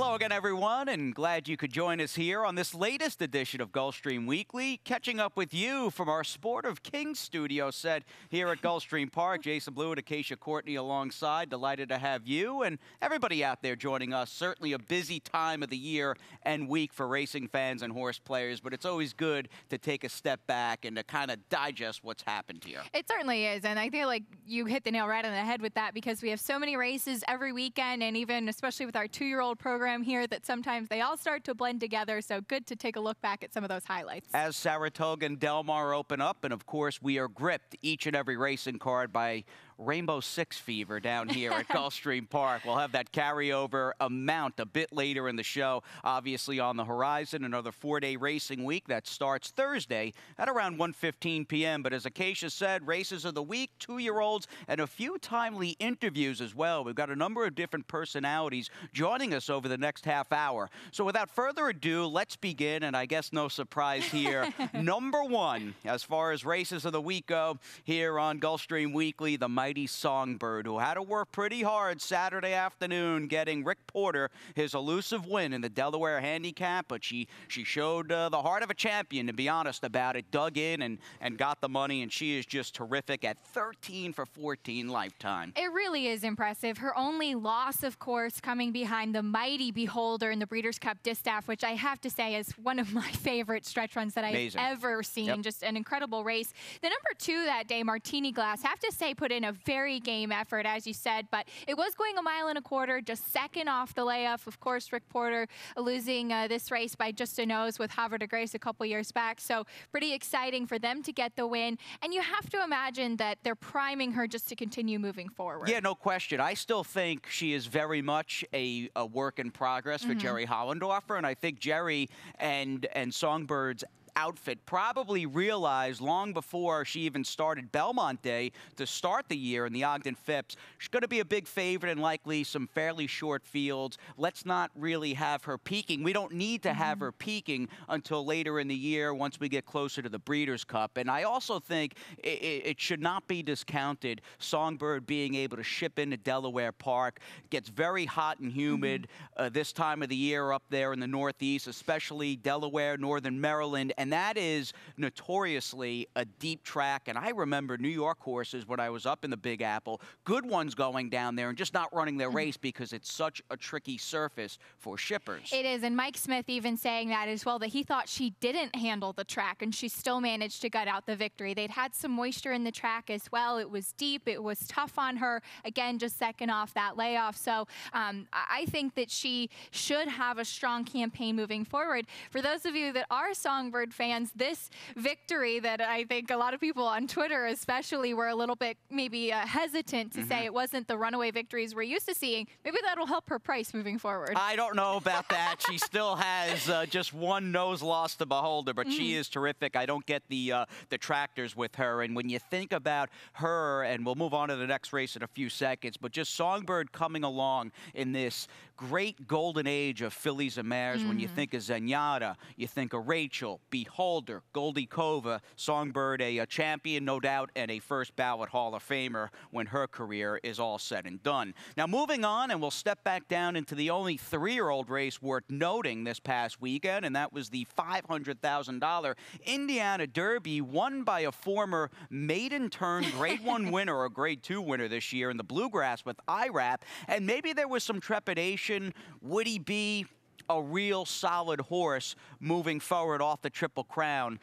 Hello again, everyone, and glad you could join us here on this latest edition of Gulfstream Weekly. Catching up with you from our Sport of Kings studio set here at Gulfstream Park. Jason Blue and Acacia Courtney alongside. Delighted to have you and everybody out there joining us. Certainly a busy time of the year and week for racing fans and horse players, but it's always good to take a step back and to kind of digest what's happened here. It certainly is, and I feel like you hit the nail right on the head with that because we have so many races every weekend, and even especially with our two-year-old program here, that sometimes they all start to blend together, so good to take a look back at some of those highlights. As Saratoga and Del Mar open up, and of course we are gripped each and every racing card by Rainbow Six fever down here at Gulfstream Park. We'll have that carryover amount a bit later in the show. Obviously on the horizon, another 4-day racing week that starts Thursday at around 1:15 p.m. But as Acacia said, races of the week, two-year-olds, and a few timely interviews as well. We've got a number of different personalities joining us over the next half hour. So without further ado, let's begin, and I guess no surprise here. Number one, as far as races of the week go, here on Gulfstream Weekly, the mighty Songbird, who had to work pretty hard Saturday afternoon getting Rick Porter his elusive win in the Delaware Handicap, but she showed the heart of a champion, to be honest about it, dug in and got the money, and she is just terrific at 13 for 14 lifetime. It really is impressive. Her only loss, of course, coming behind the mighty Beholder in the Breeders' Cup Distaff, which I have to say is one of my favorite stretch runs that I've ever seen. Yep. Just an incredible race. The number two that day, Martini Glass, have to say put in a very game effort, as you said, but it was going 1 1/4, just second off the layoff. Of course, Rick Porter losing this race by just a nose with Havre de Grace a couple years back, so pretty exciting for them to get the win, and you have to imagine that they're priming her just to continue moving forward. Yeah, no question. I still think she is very much a work in progress for Jerry Hollendorfer, and I think Jerry and Songbird's outfit probably realized long before she even started Belmont Day to start the year in the Ogden Phipps, she's going to be a big favorite and likely some fairly short fields. Let's not really have her peaking. We don't need to have her peaking until later in the year once we get closer to the Breeders' Cup. And I also think it should not be discounted, Songbird being able to ship into Delaware Park. It gets very hot and humid this time of the year up there in the Northeast, especially Delaware, Northern Maryland, and that is notoriously a deep track. And I remember New York horses when I was up in the Big Apple, good ones going down there and just not running their race because it's such a tricky surface for shippers. It is, and Mike Smith even saying that as well, that he thought she didn't handle the track and she still managed to gut out the victory. They'd had some moisture in the track as well. It was deep. It was tough on her. Again, just second off that layoff. So I think that she should have a strong campaign moving forward. For those of you that are Songbird fans, this victory that I think a lot of people on Twitter especially were a little bit maybe hesitant to say it wasn't the runaway victories we're used to seeing, maybe that'll help her price moving forward. I don't know about that. She still has just one nose loss to Beholder, but she is terrific. I don't get the detractors with her. And when you think about her, and we'll move on to the next race in a few seconds, but just Songbird coming along in this great golden age of fillies and mares, when you think of Zenyatta, you think of Rachel, Beholder, Goldie Kova, Songbird, a champion, no doubt, and a first ballot Hall of Famer when her career is all said and done. Now, moving on, and we'll step back down into the only 3-year-old race worth noting this past weekend, and that was the $500,000 Indiana Derby, won by a former maiden-turned Grade 1 winner or Grade 2 winner this year in the Bluegrass with IRAP, and maybe there was some trepidation. Would he be a real solid horse moving forward off the Triple Crown?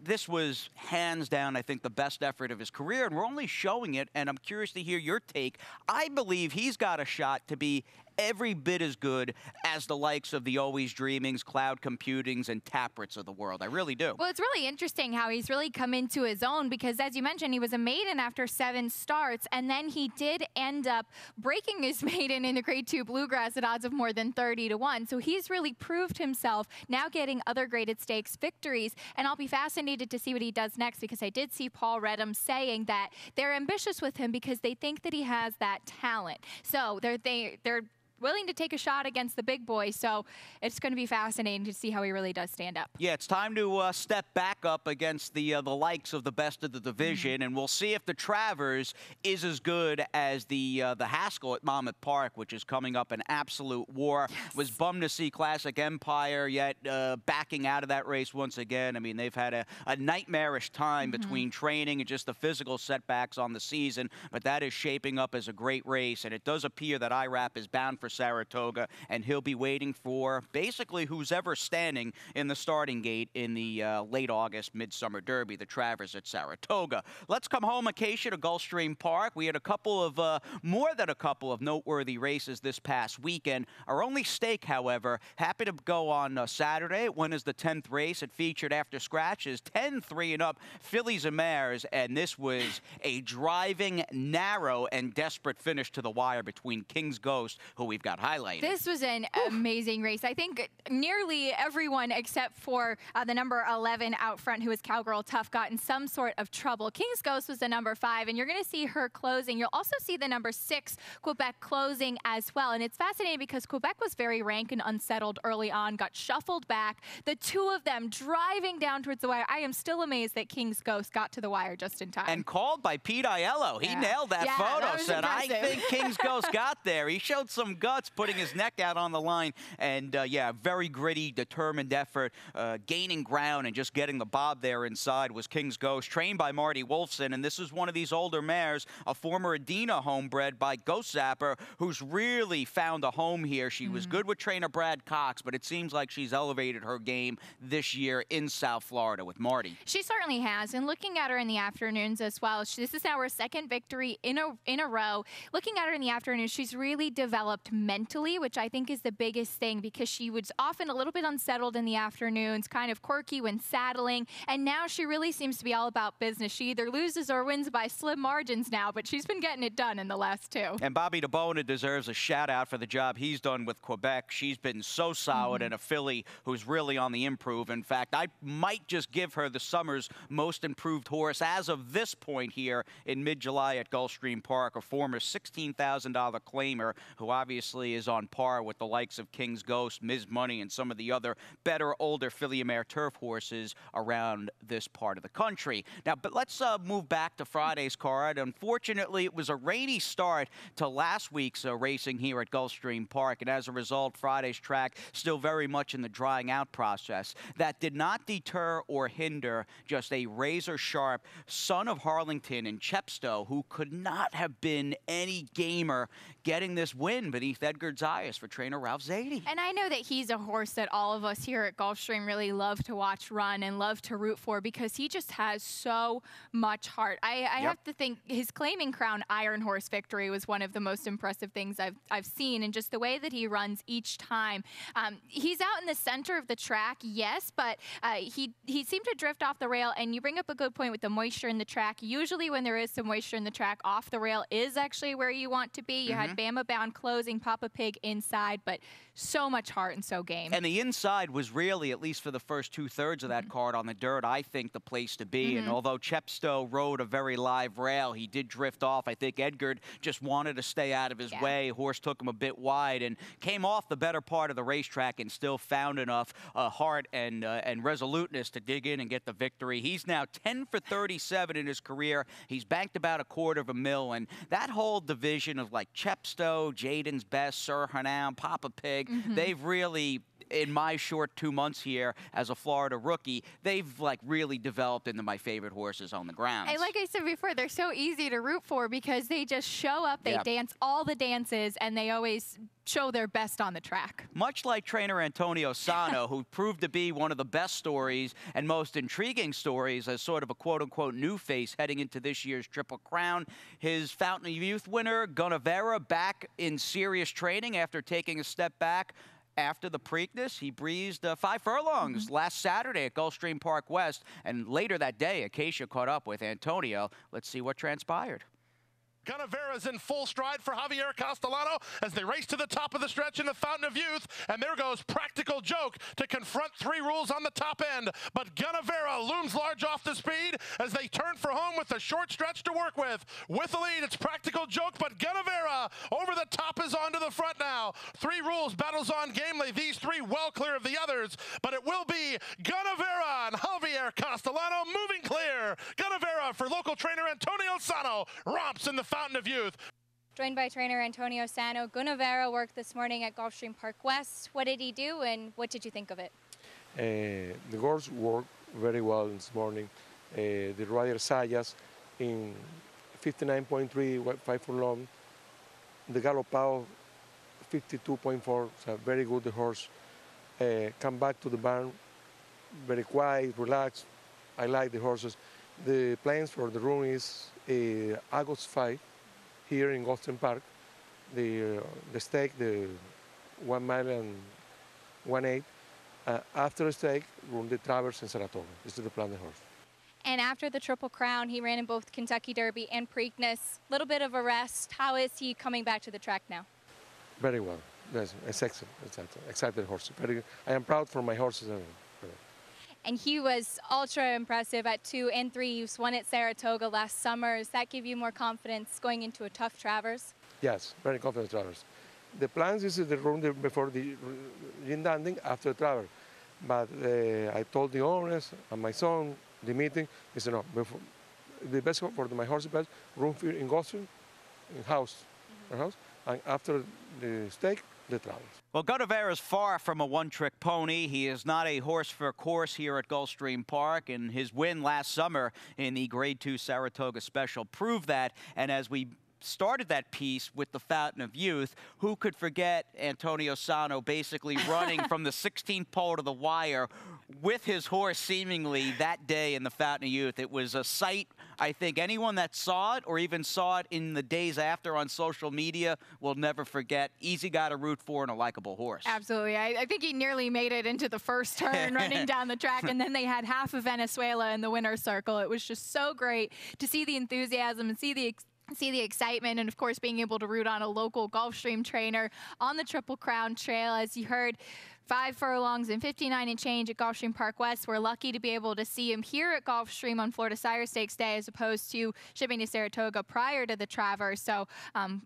This was hands down, I think, the best effort of his career, and we're only showing it, and I'm curious to hear your take. I believe he's got a shot to be every bit as good as the likes of the Always Dreamings, Cloud Computings, and Taprits of the world. I really do. Well, it's really interesting how he's really come into his own because, as you mentioned, he was a maiden after 7 starts, and then he did end up breaking his maiden in the Grade 2 Bluegrass at odds of more than 30 to 1. So he's really proved himself, now getting other graded stakes victories, and I'll be fascinated to see what he does next because I did see Paul Redham saying that they're ambitious with him because they think that he has that talent. So they're willing to take a shot against the big boys. So it's going to be fascinating to see how he really does stand up. Yeah, it's time to step back up against the likes of the best of the division, and we'll see if the Travers is as good as the Haskell at Monmouth Park, which is coming up an absolute war. Yes. Was bummed to see Classic Empire yet backing out of that race once again. I mean, they've had a nightmarish time between training and just the physical setbacks on the season, but that is shaping up as a great race, and it does appear that IRAP is bound for Saratoga, and he'll be waiting for basically who's ever standing in the starting gate in the late August Midsummer Derby, the Travers at Saratoga. Let's come home, Acacia, to Gulfstream Park. We had a couple of, more than a couple of noteworthy races this past weekend. Our only stake, however, happy to go on Saturday. It went as the 10th race. It featured after scratches 10-3 and up fillies and mares, and this was a driving, narrow, and desperate finish to the wire between King's Ghost, who we've got highlighted. This was an amazing race. I think nearly everyone except for the number 11 out front, who is Cowgirl Tough, got in some sort of trouble. King's Ghost was the number 5, and you're going to see her closing. You'll also see the number 6, Quebec, closing as well. And it's fascinating because Quebec was very rank and unsettled early on, got shuffled back. The two of them driving down towards the wire. I am still amazed that King's Ghost got to the wire just in time. And called by Pete Aiello. He nailed that photo. That was said, impressive. I think King's Ghost got there. He showed some guts putting his neck out on the line. And, yeah, very gritty, determined effort, gaining ground and just getting the bob there inside was King's Ghost, trained by Marty Wolfson. And this is one of these older mares, a former Adina homebred by Ghost Zapper, who's really found a home here. She was good with trainer Brad Cox, but it seems like she's elevated her game this year in South Florida with Marty. She certainly has. And looking at her in the afternoons as well, this is now her second victory in a row. Looking at her in the afternoon, she's really developed mentally, which I think is the biggest thing, because she was often a little bit unsettled in the afternoons, kind of quirky when saddling, and now she really seems to be all about business. She either loses or wins by slim margins now, but she's been getting it done in the last two. And Bobby DeBona deserves a shout-out for the job he's done with Quebec. She's been so solid and a filly who's really on the improve. In fact, I might just give her the summer's most improved horse as of this point here in mid-July at Gulfstream Park, a former $16,000 claimer who obviously is on par with the likes of King's Ghost, Ms. Money, and some of the other better, older filly and mare turf horses around this part of the country. Now, but let's move back to Friday's card. Unfortunately, it was a rainy start to last week's racing here at Gulfstream Park, and as a result, Friday's track still very much in the drying out process. That did not deter or hinder just a razor-sharp son of Harlington and Chepstow, who could not have been any gamer getting this win beneath Edgar Zayas for trainer Ralph Zadie. And I know that he's a horse that all of us here at Gulfstream really love to watch run and love to root for, because he just has so much heart. I have to think his claiming crown Iron Horse victory was one of the most impressive things I've seen, and just the way that he runs each time. He's out in the center of the track, yes, but he seemed to drift off the rail, and you bring up a good point with the moisture in the track. Usually when there is some moisture in the track, off the rail is actually where you want to be. You had Bama Bound closing, Papa Pig inside, but so much heart and so game. And the inside was really, at least for the first two-thirds of that card on the dirt, I think the place to be. And although Chepstow rode a very live rail, he did drift off. I think Edgar just wanted to stay out of his way. Horse took him a bit wide and came off the better part of the racetrack and still found enough heart and resoluteness to dig in and get the victory. He's now 10 for 37 in his career. He's banked about $250,000, and that whole division of like Chepstow, Jaden's Best, Sir Hanam, Papa Pig, they've really, in my short 2 months here as a Florida rookie, they've like really developed into my favorite horses on the ground. And like I said before, they're so easy to root for because they just show up, they dance all the dances, and they always show their best on the track. Much like trainer Antonio Sano, who proved to be one of the best stories and most intriguing stories as sort of a quote-unquote new face heading into this year's Triple Crown. His Fountain of Youth winner, Vera, back in serious training after taking a step back. After the Preakness, he breezed 5 furlongs last Saturday at Gulfstream Park West, and later that day, Acacia caught up with Antonio. Let's see what transpired. Vera's in full stride for Javier Castellano as they race to the top of the stretch in the Fountain of Youth. And there goes Practical Joke to confront Three Rules on the top end. But Vera looms large off the speed as they turn for home with a short stretch to work with. With the lead, it's Practical Joke, but Vera over the top is on to the front now. Three Rules battles on gamely. These three well clear of the others. But it will be Vera and Javier Castellano moving clear. Vera for local trainer Antonio Sano romps in the Fountain of Youth. Joined by trainer Antonio Sano, Vera worked this morning at Gulfstream Park West. What did he do and what did you think of it? The horse worked very well this morning. The rider Sayas in 59.3, 5 furlong. The Galopao 52.4, so very good the horse. Come back to the barn, very quiet, relaxed. I like the horses. The plans for the run is August 5 here in Gulfstream Park. The stake, the 1 mile and 1/8. After the stake, run the Traverse in Saratoga. This is the plan of the horse. And after the Triple Crown, he ran in both Kentucky Derby and Preakness. Little bit of a rest. How is he coming back to the track now? Very well. Yes, it's excellent. It's excited horse. I am proud for my horses. And he was ultra impressive at 2 and 3. He won at Saratoga last summer. Does that give you more confidence going into a tough Travers? Yes, very confident Travers. The plans is the run before the landing after the Travers. But I told the owners and my son, the meeting, he said, no, before, the best for my horse is run in Gulfstream, in house, and after the stake, the Travers. Well, Vera is far from a one-trick pony. He is not a horse for course here at Gulfstream Park, and his win last summer in the Grade 2 Saratoga Special proved that. And as we started that piece with the Fountain of Youth, who could forget Antonio Sano basically running from the 16th pole to the wire with his horse seemingly that day in the Fountain of Youth. It was a sight, I think anyone that saw it or even saw it in the days after on social media will never forget. Easy guy to root for and a likable horse. Absolutely. I think he nearly made it into the first turn running down the track, and then they had half of Venezuela in the winner's circle. It was just so great to see the enthusiasm and see the excitement, and of course being able to root on a local Gulfstream trainer on the Triple Crown Trail. As you heard, 5 furlongs and 59 and change at Gulfstream Park West. We're lucky to be able to see him here at Gulfstream on Florida Sire Stakes Day as opposed to shipping to Saratoga prior to the Travers. So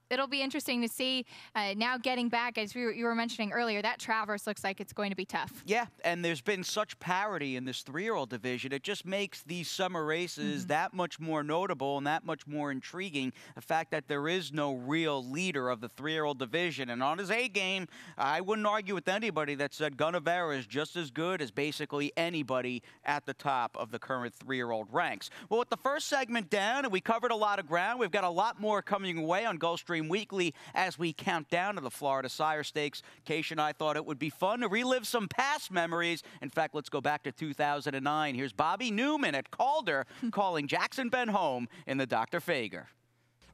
it'll be interesting to see now getting back, as you were mentioning earlier, that Travers looks like it's going to be tough. Yeah, and there's been such parity in this 3-year-old division. It just makes these summer races that much more notable and that much more intriguing. The fact that there is no real leader of the 3-year-old division. And on his A game, I wouldn't argue with anybody that said Vera is just as good as basically anybody at the top of the current 3-year-old ranks. Well, with the first segment down, and we covered a lot of ground, we've got a lot more coming away on Gulfstream Weekly as we count down to the Florida Sire Stakes. Keish and I thought it would be fun to relive some past memories. In fact, let's go back to 2009. Here's Bobby Newman at Calder calling Jackson Ben home in the Dr. Fager.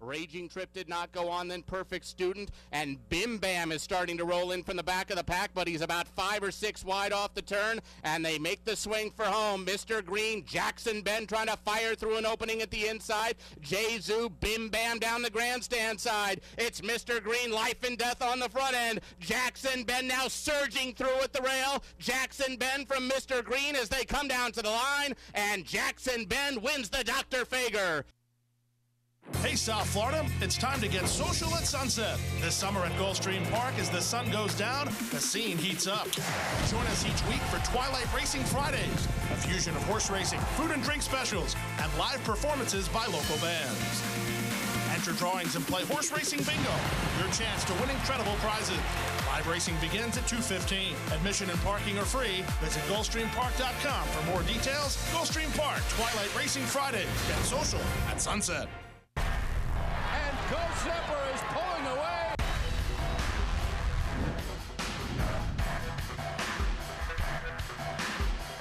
Raging Trip did not go on, then Perfect Student, and Bim Bam is starting to roll in from the back of the pack, but he's about 5 or 6 wide off the turn, and they make the swing for home. Mr. Green, Jackson Ben trying to fire through an opening at the inside. Jay-Zoo, Bim Bam down the grandstand side. It's Mr. Green, life and death on the front end. Jackson Ben now surging through at the rail. Jackson Ben from Mr. Green as they come down to the line, and Jackson Ben wins the Dr. Fager. Hey, South Florida, it's time to get social at sunset. This summer at Gulfstream Park, as the sun goes down, the scene heats up. Join us each week for Twilight Racing Fridays, a fusion of horse racing, food and drink specials, and live performances by local bands. Enter drawings and play horse racing bingo, your chance to win incredible prizes. Live racing begins at 2:15. Admission and parking are free. Visit GulfstreamPark.com for more details. Gulfstream Park, Twilight Racing Fridays. Get social at sunset. Go Zepper is pulling away.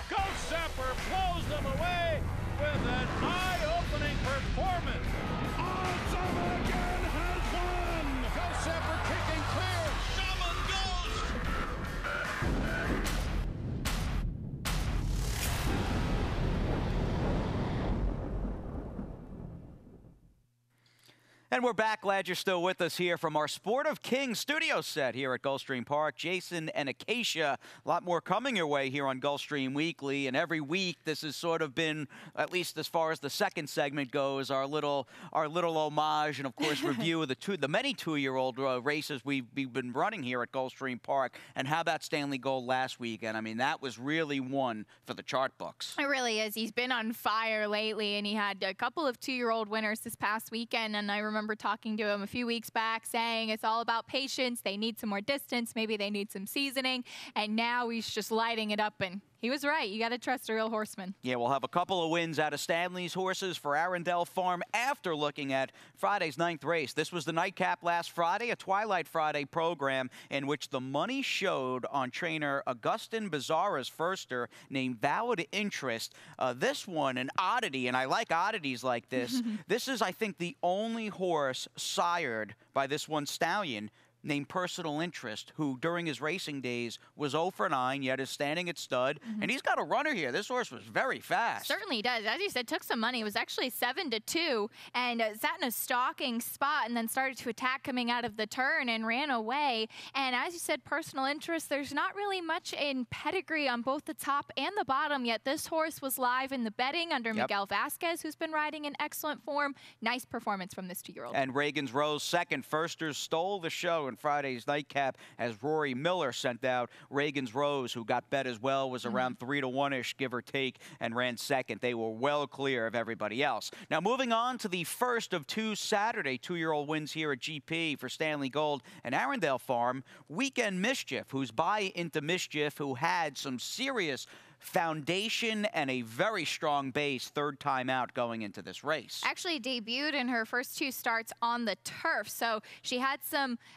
Go Zepper blows them away with an eye-opening performance. Zepper again has won. Go Zepper kicking clear. Someone goes. And we're back. Glad you're still with us here from our Sport of Kings studio set here at Gulfstream Park. Jason and Acacia, a lot more coming your way here on Gulfstream Weekly. And every week, this has sort of been, at least as far as the second segment goes, our little homage and, of course, review of the many two-year-old races we've been running here at Gulfstream Park. And how about Stanley Gold last weekend? I mean, that was really one for the chart books. It really is. He's been on fire lately, and he had a couple of two-year-old winners this past weekend. And I remember talking to him a few weeks back saying it's all about patience. They need some more distance. Maybe they need some seasoning. And now he's just lighting it up, and he was right. You got to trust a real horseman. Yeah, we'll have a couple of wins out of Stanley's horses for Arundel Farm after looking at Friday's 9th race. This was the Nightcap last Friday, a Twilight Friday program in which the money showed on trainer Augustin Bizarra's firster named Valid Interest. This one, an oddity, and I like oddities like this. This is, I think, the only horse sired by this one Stallion named Personal Interest, who during his racing days was 0 for 9, yet is standing at stud. And he's got a runner here. This horse was very fast. Certainly does. As you said, took some money. It was actually 7-2 and sat in a stalking spot and then started to attack coming out of the turn and ran away. And as you said, Personal Interest, there's not really much in pedigree on both the top and the bottom, yet this horse was live in the betting under Miguel Vasquez, who's been riding in excellent form. Nice performance from this 2-year-old. And Reagan's Rose second. Firsters stole the show in Friday's Nightcap as Rory Miller sent out Reagan's Rose, who got bet as well, was around 3 to 1-ish, give or take, and ran second. They were well clear of everybody else. Now, moving on to the first of 2 Saturday 2-year-old wins here at GP for Stanley Gold and Arundel Farm. Weekend Mischief, who's by into Mischief, who had some serious foundation and a very strong base third time out going into this race. Actually debuted in her first 2 starts on the turf, so she had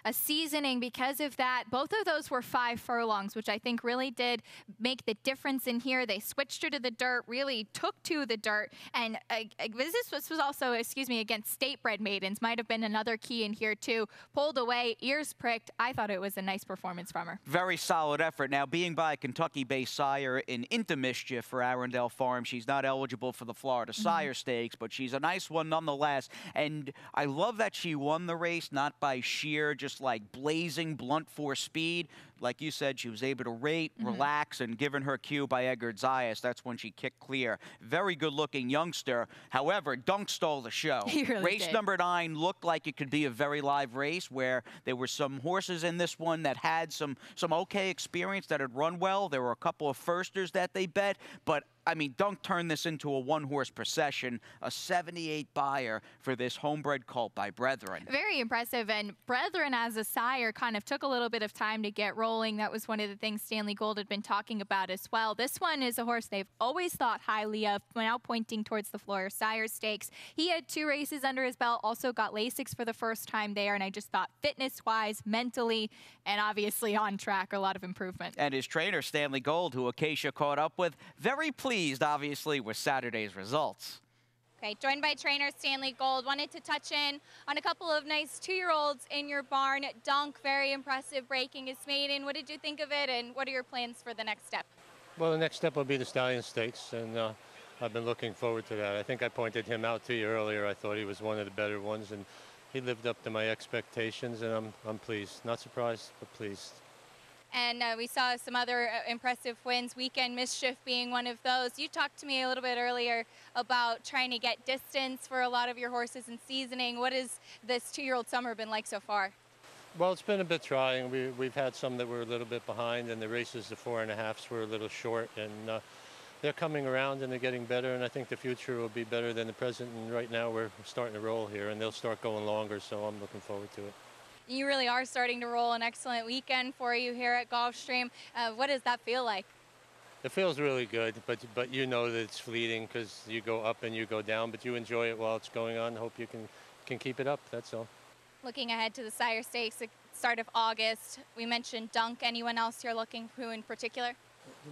a seasoning because of that. Both of those were 5 furlongs, which I think really did make the difference in here. They switched her to the dirt, really took to the dirt, and this was also, against state-bred maidens. Might have been another key in here too. Pulled away, ears pricked. I thought it was a nice performance from her. Very solid effort. Now, being by a Kentucky-based sire into Mischief for Arundel Farm, she's not eligible for the Florida Sire Stakes, but she's a nice one nonetheless. And I love that she won the race, not by sheer, just like blazing blunt force speed. Like you said, she was able to rate, relax, and given her cue by Edgar Zayas, that's when she kicked clear. Very good-looking youngster. However, Dunk stole the show. He really race did. number 9 looked like it could be a very live race where there were some horses in this one that had some okay experience that had run well. There were a couple of firsters that they bet, but I mean, Dunk turned this into a 1-horse procession, a 78 buyer for this homebred colt by Brethren. Very impressive, and Brethren as a sire kind of took a little bit of time to get rolling. That was one of the things Stanley Gold had been talking about as well. This one is a horse they've always thought highly of, now pointing towards the Florida Sire Stakes. He had 2 races under his belt, also got Lasix for the first time there, and I just thought fitness-wise, mentally, and obviously on track, a lot of improvement. And his trainer, Stanley Gold, who Acacia caught up with, very pleased, obviously, with Saturday's results. Okay, joined by trainer Stanley Gold. Wanted to touch in on a couple of nice 2-year-olds in your barn. Dunk, very impressive, breaking his maiden. What did you think of it, and what are your plans for the next step? Well, the next step will be the Stallion Stakes, and I've been looking forward to that. I think I pointed him out to you earlier. I thought he was one of the better ones, and he lived up to my expectations, and I'm pleased. Not surprised, but pleased. And we saw some other impressive wins, Weekend Mischief being one of those. You talked to me a little bit earlier about trying to get distance for a lot of your horses and seasoning. What has this 2-year-old summer been like so far? Well, it's been a bit trying. We've had some that were a little bit behind, and the races, the 4.5s, were a little short. And they're coming around, and they're getting better, and I think the future will be better than the present. And right now we're starting to roll here, and they'll start going longer, so I'm looking forward to it. You really are starting to roll. An excellent weekend for you here at Gulfstream. What does that feel like? It feels really good, but you know that it's fleeting because you go up and you go down, but you enjoy it while it's going on. Hope you can keep it up, that's all. Looking ahead to the Sire Stakes, the start of August, we mentioned Dunk. Anyone else you're looking for in particular?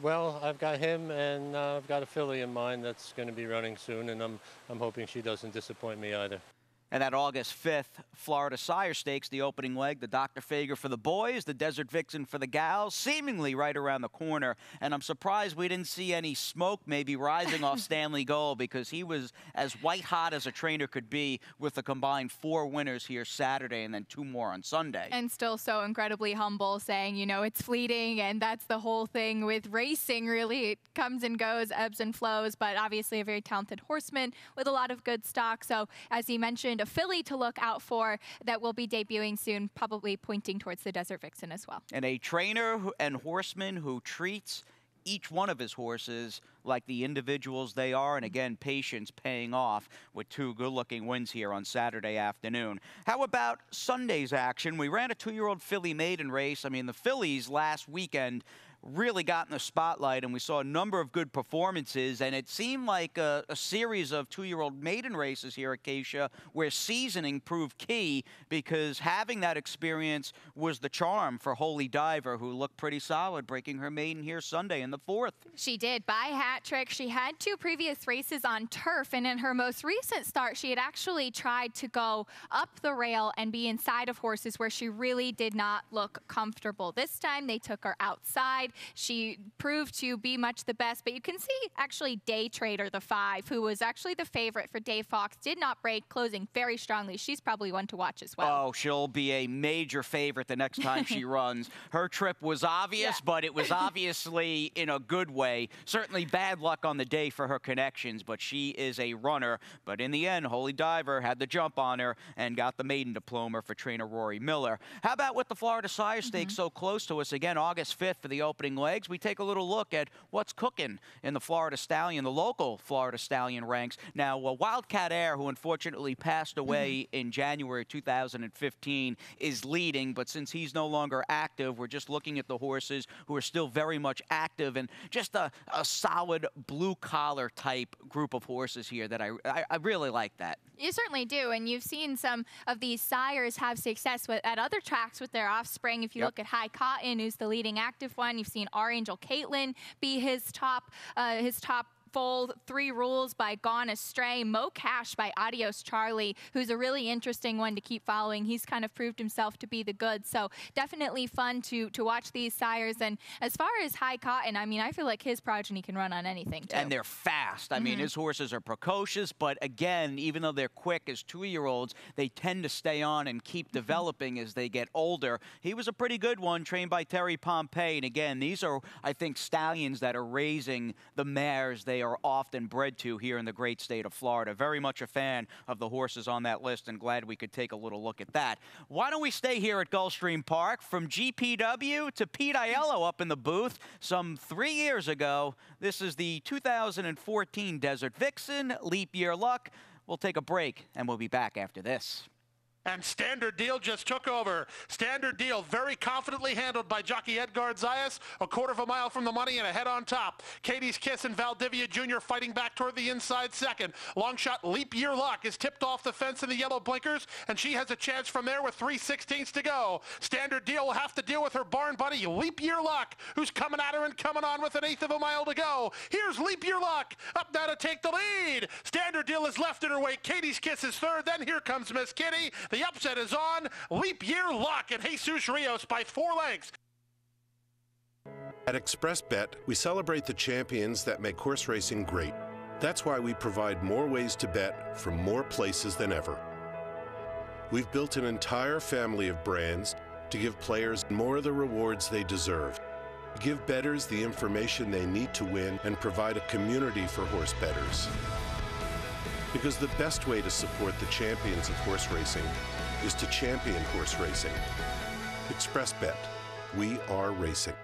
Well, I've got him, and I've got a filly in mind that's going to be running soon, and I'm hoping she doesn't disappoint me either. And that August 5th Florida Sire Stakes, the opening leg, the Dr. Fager for the boys, the Desert Vixen for the gals, seemingly right around the corner. And I'm surprised we didn't see any smoke maybe rising off Stanley Gold, because he was as white hot as a trainer could be with the combined 4 winners here Saturday and then 2 more on Sunday. And still so incredibly humble, saying, you know, it's fleeting, and that's the whole thing with racing, really. It comes and goes, ebbs and flows, but obviously a very talented horseman with a lot of good stock. So, as he mentioned, a filly to look out for that will be debuting soon, probably pointing towards the Desert Vixen as well. And a trainer and horseman who treats each one of his horses like the individuals they are, and again, patience paying off with 2 good-looking wins here on Saturday afternoon. How about Sunday's action? We ran a 2-year-old filly maiden race. I mean, the fillies last weekend really got in the spotlight, and we saw a number of good performances, and it seemed like a series of 2-year-old maiden races here at Acacia where seasoning proved key, because having that experience was the charm for Holy Diver, who looked pretty solid, breaking her maiden here Sunday in the 4th. She did, by hat trick. She had 2 previous races on turf, and in her most recent start, she had actually tried to go up the rail and be inside of horses where she really did not look comfortable. This time, they took her outside. She proved to be much the best, but you can see actually Day Trader, the 5, who was actually the favorite for Dave Fox, did not break, closing very strongly. She's probably one to watch as well. Oh, she'll be a major favorite the next time she runs. Her trip was obvious, but it was obviously in a good way. Certainly bad luck on the day for her connections, but she is a runner. But in the end, Holy Diver had the jump on her and got the maiden diploma for trainer Rory Miller. How about with the Florida Sire Stakes so close to us? Again, August 5th for the opening legs. We take a little look at what's cooking in the Florida Stallion, the local Florida Stallion ranks. Now, Wildcat Air, who unfortunately passed away in January 2015, is leading, but since he's no longer active, we're just looking at the horses who are still very much active, and just a solid blue-collar type group of horses here that I really like that. You certainly do, and you've seen some of these sires have success at other tracks with their offspring. If you look at High Cotton, who's the leading active one, you've seen Our Angel Caitlin be his top foal. 3 Rules by Gone Astray, Mo Cash by Adios Charlie, who's a really interesting one to keep following. He's kind of proved himself to be the good, so definitely fun to watch these sires. And as far as High Cotton, I mean, I feel like his progeny can run on anything too. And they're fast. I mean, his horses are precocious, but again, even though they're quick as 2-year-olds, they tend to stay on and keep developing as they get older. He was a pretty good one, trained by Terry Pompey. And again, these are, I think, stallions that are raising the mares they are often bred to here in the great state of Florida. Very much a fan of the horses on that list, and glad we could take a little look at that. Why don't we stay here at Gulfstream Park? From GPW to Pete Aiello up in the booth some 3 years ago. This is the 2014 Desert Vixen, Leap Year Luck. We'll take a break, and we'll be back after this. And Standard Deal just took over. Standard Deal very confidently handled by jockey Edgard Zayas, a 1/4 mile from the money and ahead on top. Katie's Kiss and Valdivia Jr. fighting back toward the inside second. Long shot Leap Year Luck is tipped off the fence in the yellow blinkers, and she has a chance from there with 3/16 to go. Standard Deal will have to deal with her barn buddy Leap Year Luck, who's coming at her and coming on with an 1/8 mile to go. Here's Leap Year Luck up now to take the lead. Standard Deal is left in her wake. Katie's Kiss is third. Then here comes Miss Kitty. The upset is on. Leap Year Luck and Jesus Rios by 4 lengths. At ExpressBet, we celebrate the champions that make horse racing great. That's why we provide more ways to bet from more places than ever. We've built an entire family of brands to give players more of the rewards they deserve, give bettors the information they need to win, and provide a community for horse bettors. Because the best way to support the champions of horse racing is to champion horse racing. ExpressBet. We are racing.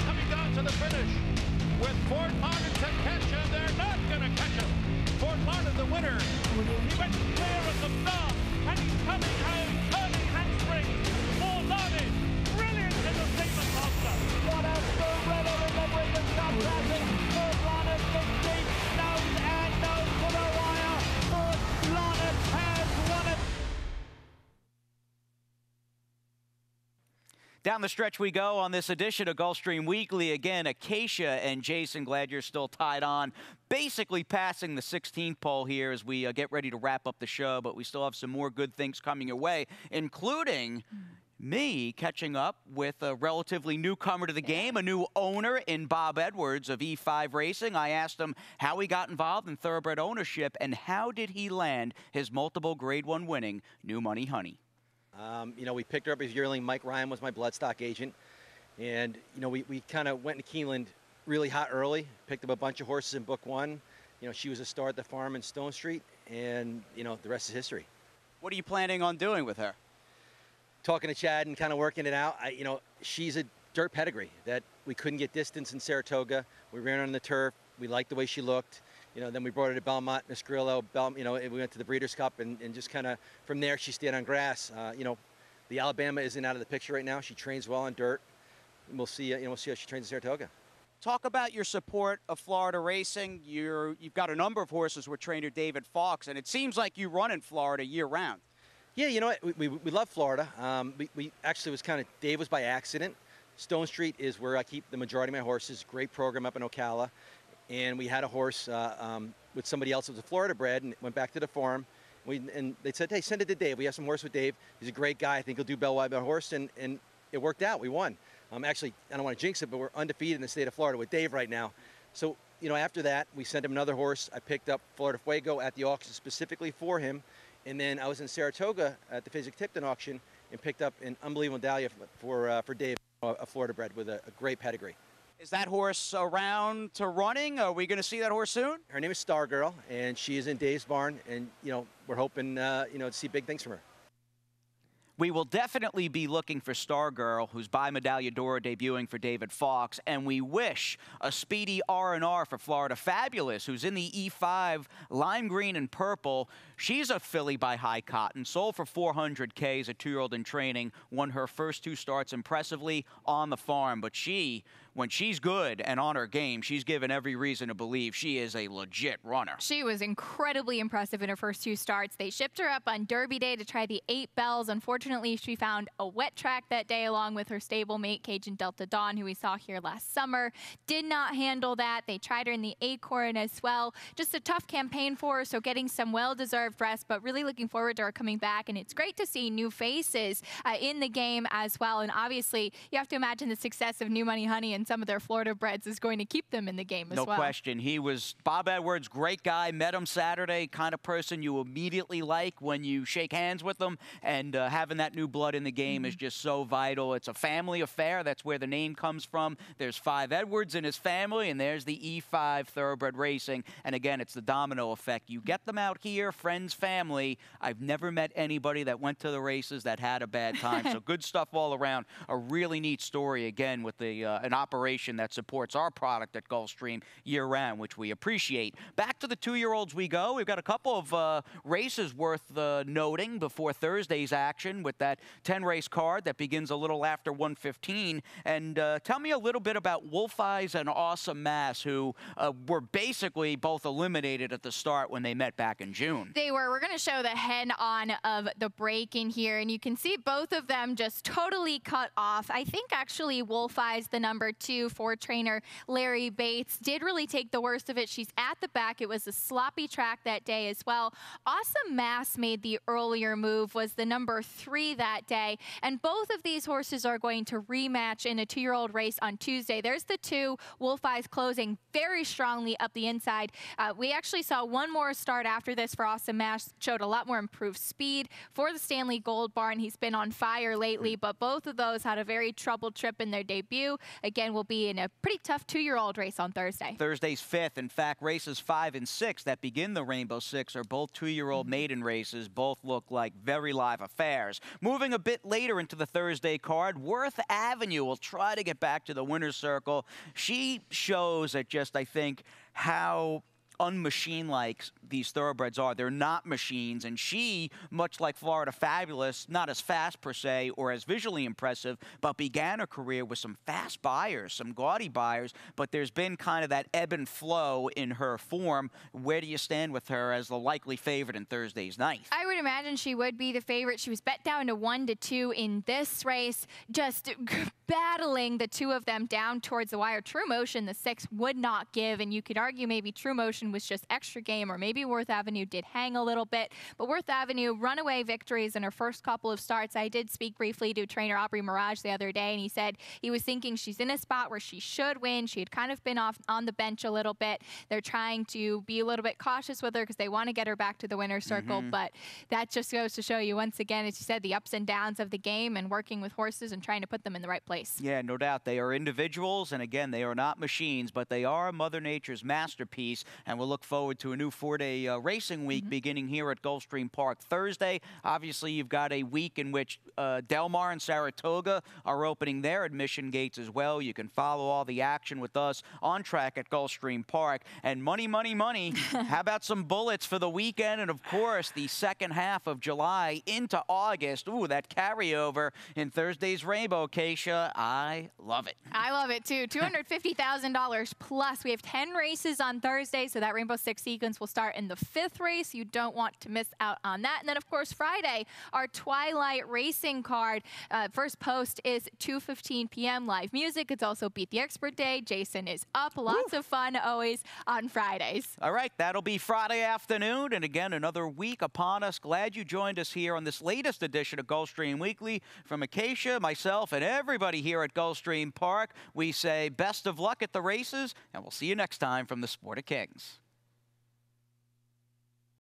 Coming down to the finish with Fort Lauderdale to catch him. They're not going to catch him. Fort Lauderdale the winner. He went clear at the stop, and he's coming home, turning handsprings. Fort Lauderdale, brilliant in the statement master. What a thriller in the Breeders' Cup Classic. Fort Lauderdale 50, nose and nose to the wire. Fort Lauderdale has won it. Down the stretch we go on this edition of Gulfstream Weekly. Again, Acacia and Jason, glad you're still tied on. Basically passing the 16th pole here as we get ready to wrap up the show, but we still have some more good things coming your way, including me catching up with a relatively newcomer to the game, a new owner in Bob Edwards of E5 Racing. I asked him how he got involved in thoroughbred ownership and how did he land his multiple Grade 1 winning New Money Honey. You know, we picked her up as yearling. Mike Ryan was my bloodstock agent. And, you know, we kind of went to Keeneland really hot early, picked up a bunch of horses in book one. You know, she was a star at the farm in Stone Street, and, you know, the rest is history. What are you planning on doing with her? Talking to Chad and kind of working it out. You know, she's a dirt pedigree that we couldn't get distance in Saratoga. We ran on the turf. We liked the way she looked. You know, then we brought her to Belmont, Miss Grillo, you know, we went to the Breeders' Cup, and just kind of from there she stayed on grass. You know, the Alabama isn't out of the picture right now. She trains well on dirt. And we'll see, you know, we'll see how she trains in Saratoga. Talk about your support of Florida racing. You've got a number of horses with trainer David Fox, and it seems like you run in Florida year-round. Yeah, you know what? We love Florida. We actually was kind of, Dave was by accident. Stone Street is where I keep the majority of my horses. Great program up in Ocala. And we had a horse with somebody else that was a Florida bred and went back to the farm. And they said, hey, send it to Dave. We have some horse with Dave. He's a great guy. I think he'll do Bellwether horse. And it worked out. We won. Actually, I don't want to jinx it, but we're undefeated in the state of Florida with Dave right now. So, you know, after that, we sent him another horse. I picked up Florida Fuego at the auction specifically for him. And then I was in Saratoga at the Fasig-Tipton auction and picked up an unbelievable Dahlia for Dave, a Florida bred with a great pedigree. Is that horse around to running? Are we going to see that horse soon? Her name is Star Girl, and she is in Dave's barn, and, you know, we're hoping, you know, to see big things from her. We will definitely be looking for Star Girl, who's by Medaglia d'Oro debuting for David Fox, and we wish a speedy R&R for Florida Fabulous, who's in the E5 lime green and purple. She's a filly by High Cotton, sold for $400K as a 2-year-old in training, won her first 2 starts impressively on the farm, but when she's good and on her game, she's given every reason to believe she is a legit runner. She was incredibly impressive in her first 2 starts. They shipped her up on Derby Day to try the 8 Bells. Unfortunately, she found a wet track that day along with her stablemate, Cajun Delta Dawn, who we saw here last summer. Did not handle that. They tried her in the Acorn as well. Just a tough campaign for her, so getting some well-deserved rest, but really looking forward to her coming back. And it's great to see new faces in the game as well. And obviously, you have to imagine the success of New Money Honey and some of their Florida breds is going to keep them in the game as well. No question. He was Bob Edwards, great guy. Met him Saturday, kind of person you immediately like when you shake hands with them. And having that new blood in the game is just so vital. It's a family affair. That's where the name comes from. There's 5 Edwards in his family, and there's the E5 thoroughbred racing. And again, it's the domino effect. You get them out here, friends, family. I've never met anybody that went to the races that had a bad time. So good stuff all around. A really neat story, again, with an operation that supports our product at Gulfstream year-round, which we appreciate. Back to the 2-year-olds we go. We've got a couple of races worth noting before Thursday's action with that 10-race card that begins a little after 1:15. And tell me a little bit about Wolf Eyes and Awesome Mass, who were basically both eliminated at the start when they met back in June. They were. We're going to show the head-on of the break in here, and you can see both of them just totally cut off. I think actually Wolf Eyes, the number 2 for trainer Larry Bates, did really take the worst of it. She's at the back. It was a sloppy track that day as well. Awesome Mass made the earlier move, was the number 3 that day, and both of these horses are going to rematch in a 2-year-old race on Tuesday. There's the 2, Wolf Eyes closing very strongly up the inside. We actually saw one more start after this for Awesome Mass, showed a lot more improved speed for the Stanley Gold barn. He's been on fire lately, but both of those had a very troubled trip in their debut. Again, we'll be in a pretty tough 2-year-old race on Thursday. Thursday's 5th. In fact, races 5 and 6 that begin the Rainbow Six are both 2-year-old maiden races. Both look like very live affairs. Moving a bit later into the Thursday card, Worth Avenue will try to get back to the winner's circle. She shows at just, I think, how unmachine-like these thoroughbreds are. They're not machines, and she, much like Florida Fabulous, not as fast per se or as visually impressive, but began her career with some fast buyers, some gaudy buyers, but there's been kind of that ebb and flow in her form. Where do you stand with her as the likely favorite in Thursday's night? I would imagine she would be the favorite. She was bet down to 1-2 in this race, just battling the two of them down towards the wire. True Motion, the 6, would not give, and you could argue maybe True Motion was just extra game, or maybe Worth Avenue did hang a little bit. But Worth Avenue, runaway victories in her first couple of starts. I did speak briefly to trainer Aubrey Mirage the other day, and he said he was thinking she's in a spot where she should win. She had kind of been off on the bench a little bit. They're trying to be a little bit cautious with her because they want to get her back to the winner's circle, but that just goes to show you, once again, as you said, the ups and downs of the game and working with horses and trying to put them in the right place. Yeah, no doubt. They are individuals, and again, they are not machines, but they are Mother Nature's masterpiece, and we'll look forward to a new 4-day racing week beginning here at Gulfstream Park Thursday. Obviously, you've got a week in which Del Mar and Saratoga are opening their admission gates as well. You can follow all the action with us on track at Gulfstream Park. And money, money, money. How about some bullets for the weekend? And, of course, the second half of July into August. Ooh, that carryover in Thursday's Rainbow, Keisha. I love it. I love it, too. $250,000 plus. We have 10 races on Thursday, so that Rainbow Six sequence will start in the 5th race. You don't want to miss out on that. And then, of course, Friday, our Twilight Racing card. First post is 2:15 p.m. live music. It's also Beat the Expert Day. Jason is up. Lots of fun always on Fridays. All right, that'll be Friday afternoon. And again, another week upon us. Glad you joined us here on this latest edition of Gulfstream Weekly. From Acacia, myself, and everybody here at Gulfstream Park, we say best of luck at the races, and we'll see you next time from the Sport of Kings.